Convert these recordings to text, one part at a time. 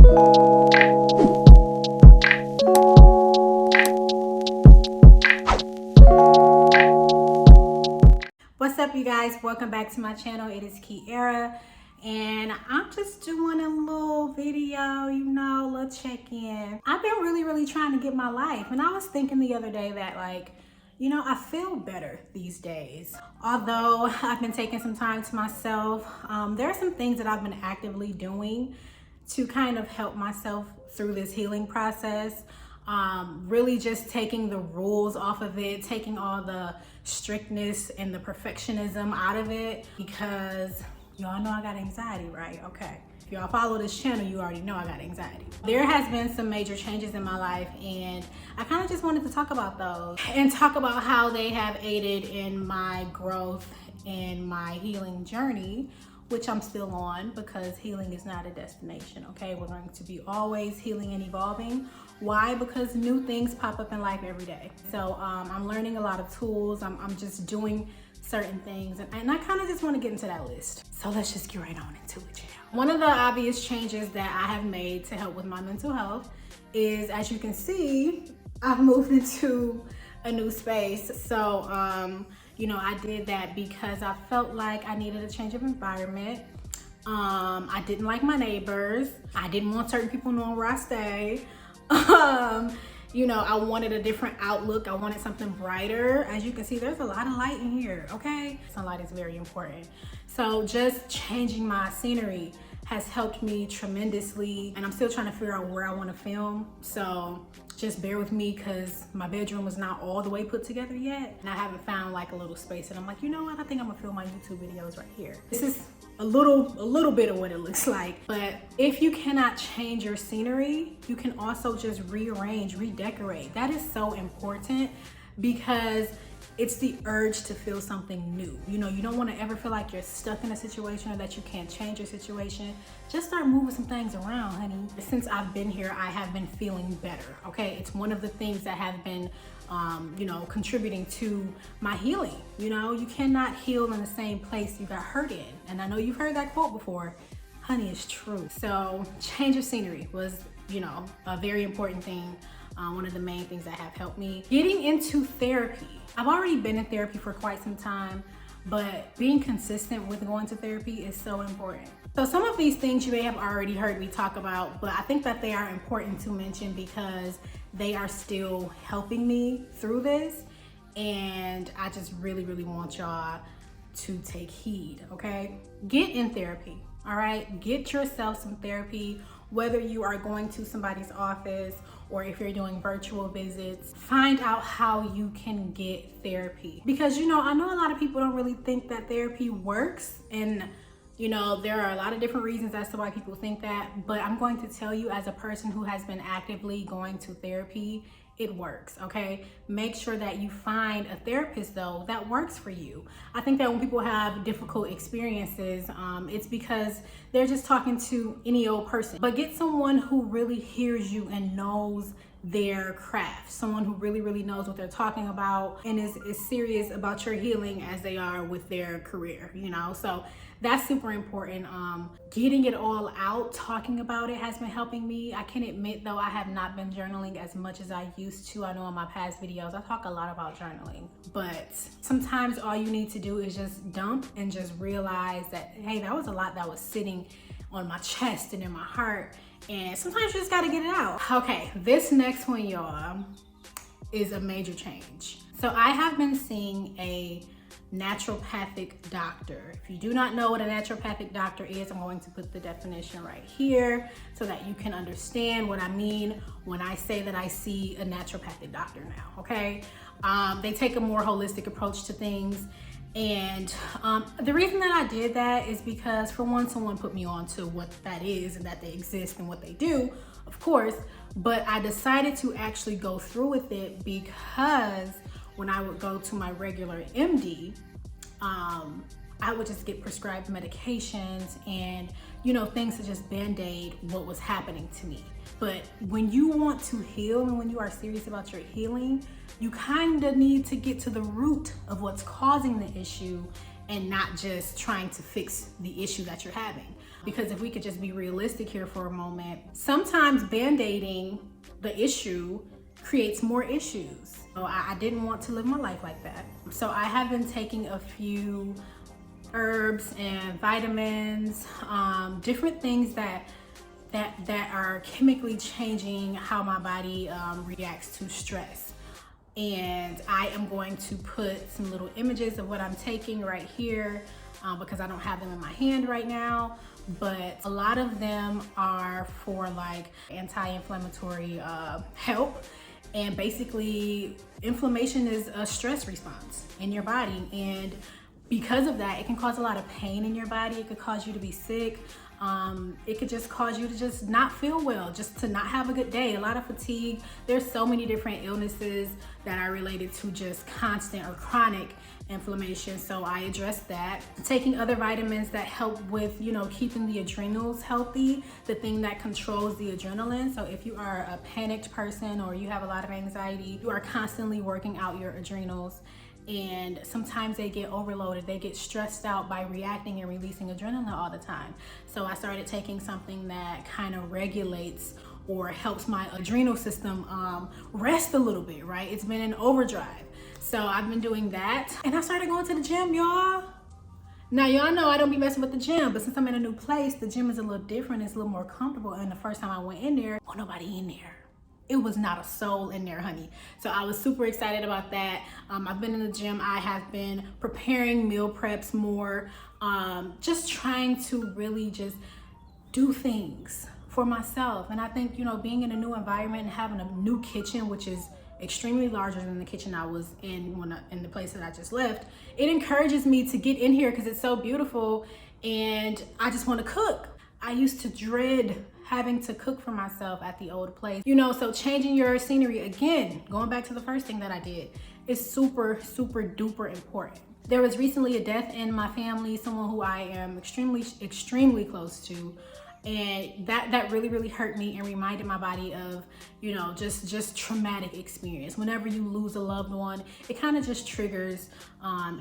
What's up, you guys? Welcome back to my channel. It is Kiara, and I'm just doing a little video, a little check-in. I've been really trying to get my life, and I was thinking the other day that I feel better these days. Although I've been taking some time to myself, there are some things that I've been actively doing to kind of help myself through this healing process. Really just taking the rules off of it, taking all the strictness and the perfectionism out of it, because y'all know I got anxiety, right? Okay. If y'all follow this channel, you already know I got anxiety. There has been some major changes in my life, and I kind of just wanted to talk about those and talk about how they have aided in my growth and my healing journey, which I'm still on, because healing is not a destination, okay? We're going to be always healing and evolving. Why? Because new things pop up in life every day. So I'm learning a lot of tools. I'm just doing certain things, and I kind of just want to get into that list. So let's just get right on into it, y'all. One of the obvious changes that I have made to help with my mental health is, as you can see, I've moved into a new space. So, I did that because I felt like I needed a change of environment. I didn't like my neighbors. I didn't want certain people knowing where I stay. I wanted a different outlook. I wanted something brighter. As you can see, there's a lot of light in here, okay? Sunlight is very important. So just changing my scenery has helped me tremendously, and I'm still trying to figure out where I want to film. So just bear with me, because my bedroom is not all the way put together yet, and I haven't found like a little space, and I'm like, you know what? I think I'm gonna film my YouTube videos right here. This is a little bit of what it looks like. But if you cannot change your scenery, you can also just rearrange, redecorate. That is so important, because it's the urge to feel something new. You don't want to ever feel like you're stuck in a situation or that you can't change your situation. Just start moving some things around, honey. Since I've been here, I have been feeling better, okay? It's one of the things that have been, contributing to my healing. You cannot heal in the same place you got hurt in. And I know you've heard that quote before. Honey, it's true. So change of scenery was, a very important thing. One of the main things that have helped me. Getting into therapy. I've already been in therapy for quite some time, but being consistent with going to therapy is so important. So some of these things you may have already heard me talk about, but I think that they are important to mention because they are still helping me through this. And I just really want y'all to take heed, okay? Get in therapy, all right? Get yourself some therapy, whether you are going to somebody's office or if you're doing virtual visits. Find out how you can get therapy. Because, I know a lot of people don't really think that therapy works, and there are a lot of different reasons as to why people think that, but I'm going to tell you, as a person who has been actively going to therapy, it works, okay? Make sure that you find a therapist, though, that works for you. I think that when people have difficult experiences, it's because they're just talking to any old person. But get someone who really hears you and knows their craft, someone who really knows what they're talking about and is serious about your healing as they are with their career, so that's super important. Getting it all out, talking about it has been helping me. I can admit, though, I have not been journaling as much as I used to. I know in my past videos I talk a lot about journaling, but sometimes all you need to do is just dump and just realize that, hey, that was a lot that was sitting on my chest and in my heart, and sometimes you just gotta get it out. Okay, this next one, y'all, is a major change. So I have been seeing a naturopathic doctor. If you do not know what a naturopathic doctor is, I'm going to put the definition right here so that you can understand what I mean when I say that I see a naturopathic doctor now, okay? They take a more holistic approach to things. And the reason that I did that is because, for one, someone put me on to what that is and that they exist and what they do, of course, but I decided to actually go through with it because when I would go to my regular MD, I would just get prescribed medications and, things to just band-aid what was happening to me. But when you want to heal and when you are serious about your healing, you kind of need to get to the root of what's causing the issue and not just trying to fix the issue that you're having. because if we could just be realistic here for a moment, sometimes band-aiding the issue creates more issues. So I didn't want to live my life like that. So I have been taking a few herbs and vitamins, different things that are chemically changing how my body reacts to stress. And I am going to put some little images of what I'm taking right here because I don't have them in my hand right now. But a lot of them are for like anti-inflammatory help. And basically, inflammation is a stress response in your body. And because of that, it can cause a lot of pain in your body. It could cause you to be sick. It could just cause you to just not feel well, just to not have a good day, a lot of fatigue. There's so many different illnesses that are related to just constant or chronic inflammation. So I address that. Taking other vitamins that help with, you know, keeping the adrenals healthy, the thing that controls the adrenaline. So if you are a panicked person or you have a lot of anxiety, you are constantly working out your adrenals. And sometimes they get overloaded, they get stressed out by reacting and releasing adrenaline all the time. So I started taking something that kind of regulates or helps my adrenal system rest a little bit, right? It's been in overdrive. So I've been doing that. And I started going to the gym, y'all. Now, y'all know I don't be messing with the gym, but since I'm in a new place, the gym is a little different, it's a little more comfortable. And the first time I went in there, wasn't nobody in there. It was not a soul in there, honey. So I was super excited about that. I've been in the gym. I have been preparing meal preps more, just trying to really just do things for myself. And I think, you know, being in a new environment and having a new kitchen, which is extremely larger than the kitchen I was in in the place that I just left, it encourages me to get in here because it's so beautiful and I just want to cook. I used to dread having to cook for myself at the old place. You know, so changing your scenery, again, going back to the first thing that I did, is super, super duper important. There was recently a death in my family, someone who I am extremely, extremely close to. And that really, really hurt me and reminded my body of, you know, just traumatic experience. Whenever you lose a loved one, it kind of just triggers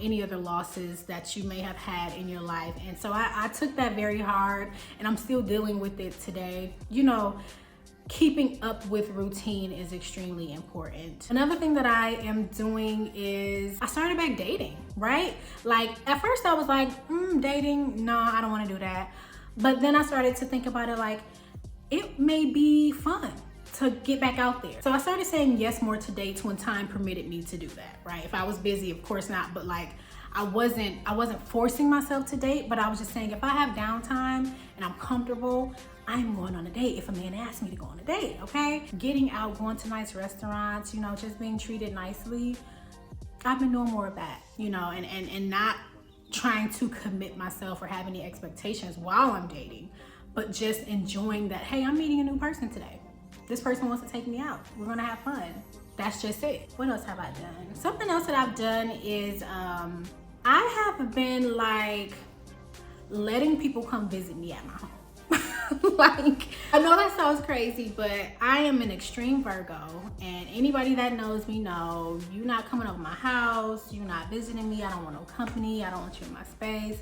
any other losses that you may have had in your life. And so I took that very hard and I'm still dealing with it today. You know, keeping up with routine is extremely important. Another thing that I am doing is I started back dating, right? Like at first I was like, dating, no, I don't want to do that. But then I started to think about it like, it may be fun to get back out there. So I started saying yes more to dates when time permitted me to do that, right? If I was busy, of course not, but like I wasn't forcing myself to date, but I was just saying if I have downtime and I'm comfortable, I'm going on a date if a man asks me to go on a date, okay? Getting out, going to nice restaurants, you know, just being treated nicely. I've been doing more of that, you know, and not trying to commit myself or have any expectations while I'm dating, but just enjoying that, hey, I'm meeting a new person today. This person wants to take me out. We're gonna have fun. That's just it. What else have I done? Something else that I've done is I have been like letting people come visit me at my home. Like, I know that sounds crazy, but I am an extreme Virgo, and anybody that knows me know you're not coming over my house, you're not visiting me, I don't want no company, I don't want you in my space.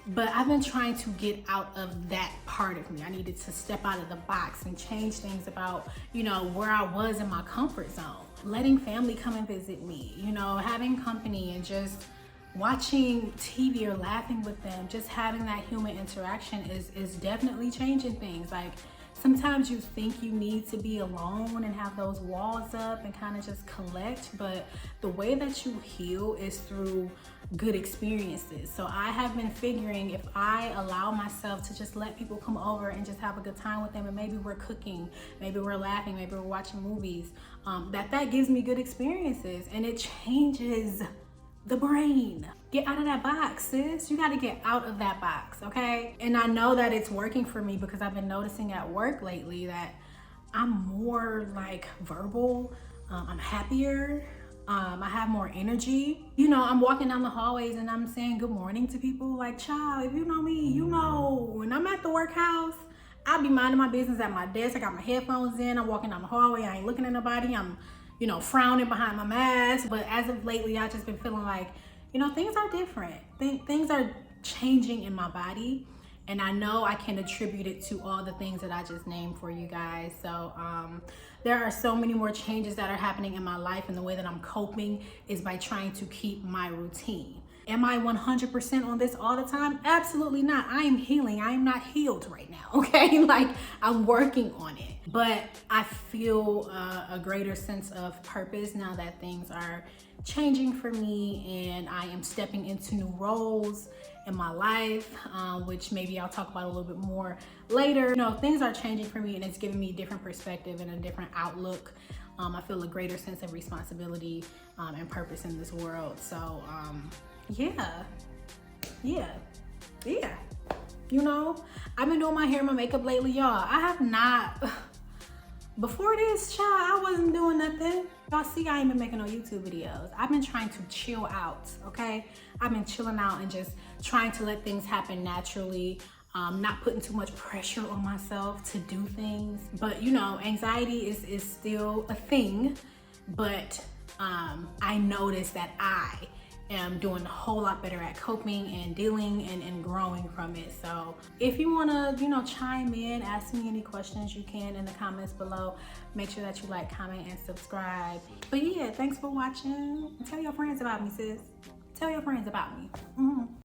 But I've been trying to get out of that part of me. I needed to step out of the box and change things about, you know, where I was in my comfort zone. Letting family come and visit me, you know, having company and just watching TV or laughing with them, just having that human interaction is definitely changing things. Like sometimes you think you need to be alone and have those walls up and kind of just collect, but the way that you heal is through good experiences. So I have been figuring if I allow myself to just let people come over and just have a good time with them, and maybe we're cooking, maybe we're laughing, maybe we're watching movies, that gives me good experiences and it changes the brain. Get out of that box, sis. You got to get out of that box, okay? And I know that it's working for me because I've been noticing at work lately that I'm more like verbal. I'm happier. I have more energy. You know, I'm walking down the hallways and I'm saying good morning to people. Like, child, if you know me, you know, when I'm at the workhouse, I'll be minding my business at my desk. I got my headphones in. I'm walking down the hallway. I ain't looking at nobody. I'm, you know, frowning behind my mask. But as of lately, I've just been feeling like, you know, things are different. Things are changing in my body. And I know I can attribute it to all the things that I just named for you guys. So there are so many more changes that are happening in my life, and the way that I'm coping is by trying to keep my routine. Am I 100% on this all the time? Absolutely not. I am healing. I am not healed right now, okay? Like, I'm working on it. But I feel a greater sense of purpose now that things are changing for me, and I am stepping into new roles in my life, which maybe I'll talk about a little bit more later. You know, things are changing for me, and it's giving me a different perspective and a different outlook. I feel a greater sense of responsibility and purpose in this world. So yeah. You know, I've been doing my hair and my makeup lately, y'all. I have not, before this, child, I wasn't doing nothing. Y'all see, I ain't been making no YouTube videos. I've been trying to chill out, okay? I've been chilling out and just trying to let things happen naturally, not putting too much pressure on myself to do things. But you know, anxiety is still a thing, but I noticed that I am doing a whole lot better at coping and dealing and growing from it. So if you wanna, you know, chime in, ask me any questions, you can in the comments below. Make sure that you like, comment, and subscribe. But yeah, thanks for watching. Tell your friends about me, sis. Tell your friends about me.